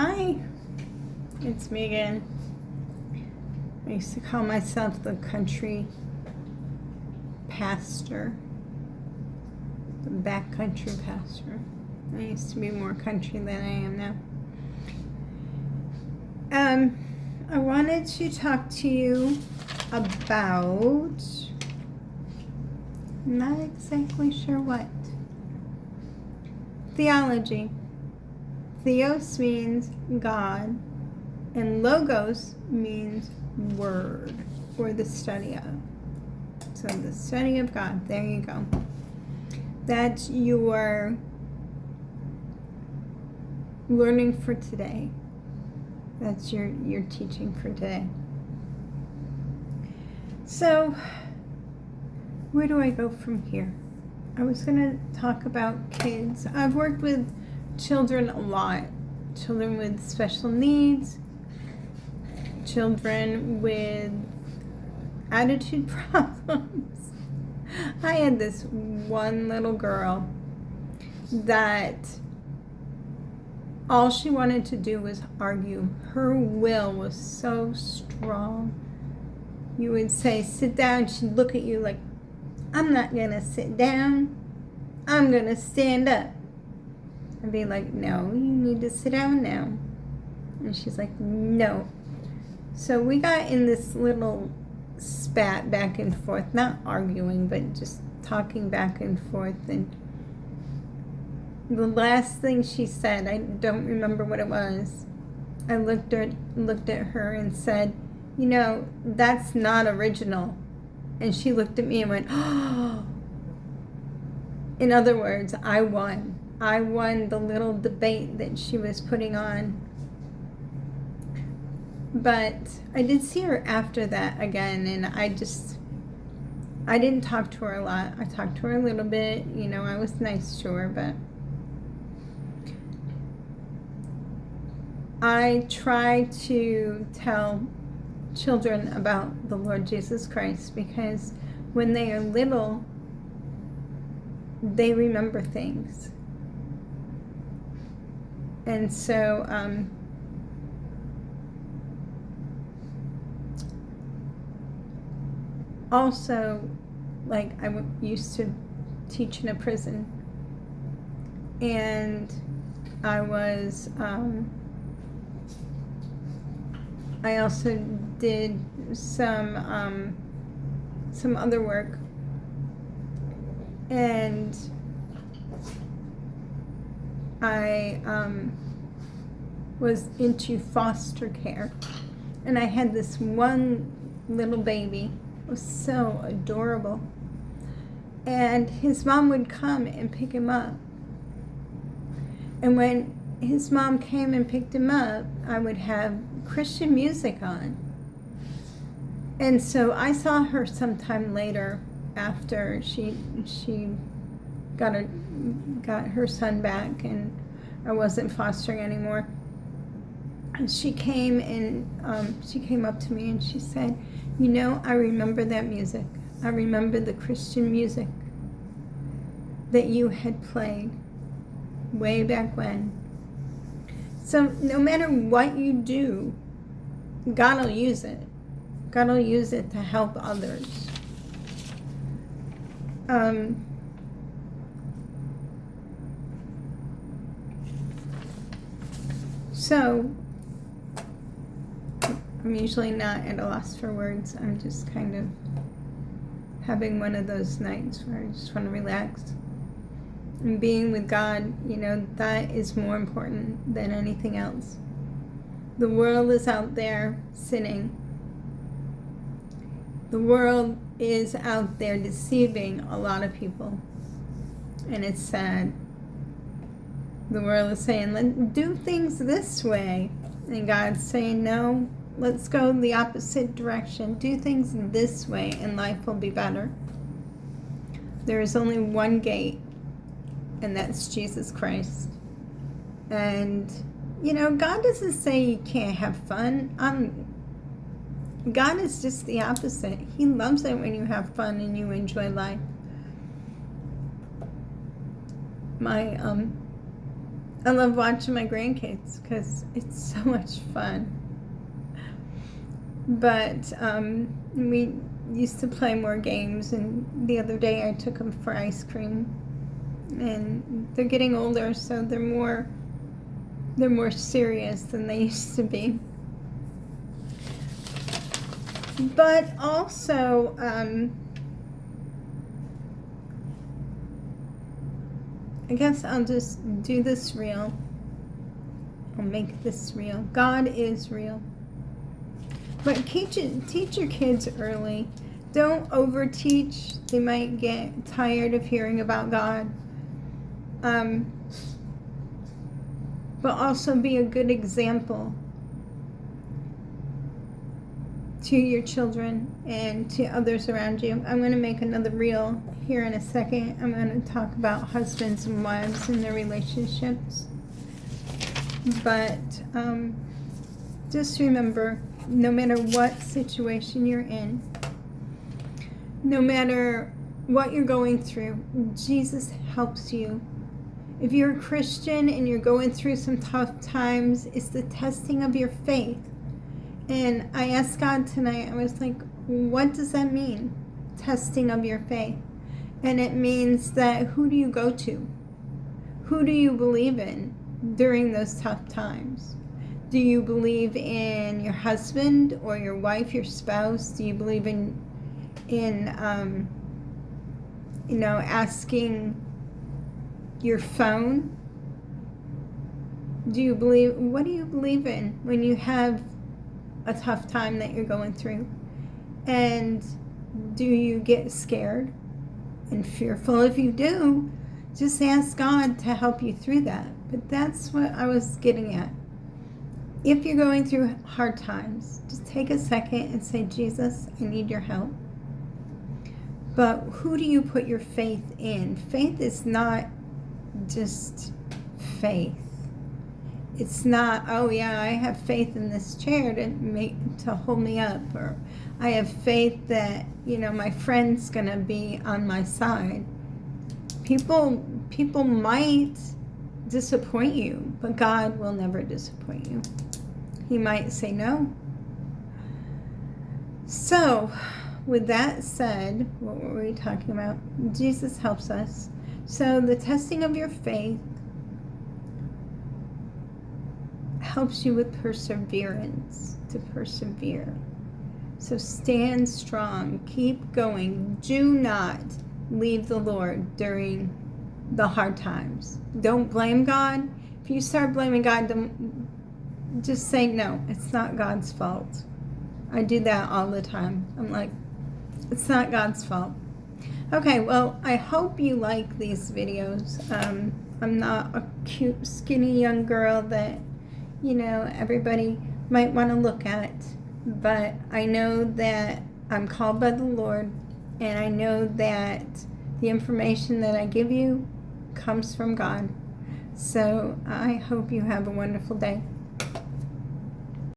Hi, it's me again. I used to call myself the country pastor, the backcountry pastor. I used to be more country than I am now. I wanted to talk to you about, not exactly sure what. Theology. Theos means God, and logos means word, or the study of. So the study of God, there you go. That's your learning for today. That's your teaching for today. So, where do I go from here? I was going to talk about kids. I've worked with children a lot. Children with special needs, children with attitude problems. I had this one little girl that all she wanted to do was argue. Her will was so strong. You would say, sit down. She'd look at you like, I'm not going to sit down. I'm going to stand up. I'd be like, no, you need to sit down now. And she's like, no. So we got in this little spat back and forth, not arguing, but just talking back and forth. And the last thing she said, I don't remember what it was. I looked at her and said, you know, that's not original. And she looked at me and went, oh. In other words, I won. I won the little debate that she was putting on. But I did see her after that again, and I didn't talk to her a lot. I talked to her a little bit, you know, I was nice to her, but I try to tell children about the Lord Jesus Christ, because when they are little, they remember things. And so also, like, I used to teach in a prison, and I was I also did some other work, and I was into foster care, and I had this one little baby. It was so adorable, and his mom would come and pick him up, and when his mom came and picked him up, I would have Christian music on. And so I saw her sometime later, after she got her son back and I wasn't fostering anymore. And she came up to me and she said, you know, I remember that music. I remember the Christian music that you had played way back when. So no matter what you do, God will use it. God will use it to help others. So I'm usually not at a loss for words. I'm just kind of having one of those nights where I just want to relax. And being with God, you know, that is more important than anything else. The world is out there sinning. The world is out there deceiving a lot of people. And it's sad. The world is saying, let's do things this way. And God's saying, no, let's go the opposite direction. Do things this way and life will be better. There is only one gate, and that's Jesus Christ. And, you know, God doesn't say you can't have fun. God is just the opposite. He loves it when you have fun and you enjoy life. My I love watching my grandkids because it's so much fun. But we used to play more games, and the other day I took them for ice cream. And they're getting older, so they're more serious than they used to be. But also, I guess I'll just do this real. I'll make this real. God is real. But teach your kids early. Don't overteach. They might get tired of hearing about God. But also be a good example to your children and to others around you. I'm going to make another reel here in a second. I'm going to talk about husbands and wives and their relationships. But just remember, no matter what situation you're in, no matter what you're going through, Jesus helps you. If you're a Christian and you're going through some tough times, it's the testing of your faith. And I asked God tonight, I was like, what does that mean? Testing of your faith. And it means that who do you go to? Who do you believe in during those tough times? Do you believe in your husband or your wife, your spouse? Do you believe in asking your phone? What do you believe in when you have a tough time that you're going through? And do you get scared and fearful? If you do, just ask God to help you through that. But that's what I was getting at. If you're going through hard times, just take a second and say, Jesus, I need your help. But who do you put your faith in? Faith is not just faith. It's not, oh yeah, I have faith in this chair to hold me up, or I have faith that, my friend's gonna be on my side. People might disappoint you, but God will never disappoint you. He might say no. So, with that said, what were we talking about? Jesus helps us. So the testing of your faith helps you with perseverance, to persevere. So stand strong, keep going. Do not leave the Lord during the hard times. Don't blame God. If you start blaming God, just say, no, it's not God's fault. I do that all the time. I'm like, it's not God's fault. Okay, well, I hope you like these videos. I'm not a cute, skinny young girl that, everybody might want to look at. But I know that I'm called by the Lord, and I know that the information that I give you comes from God. So I hope you have a wonderful day.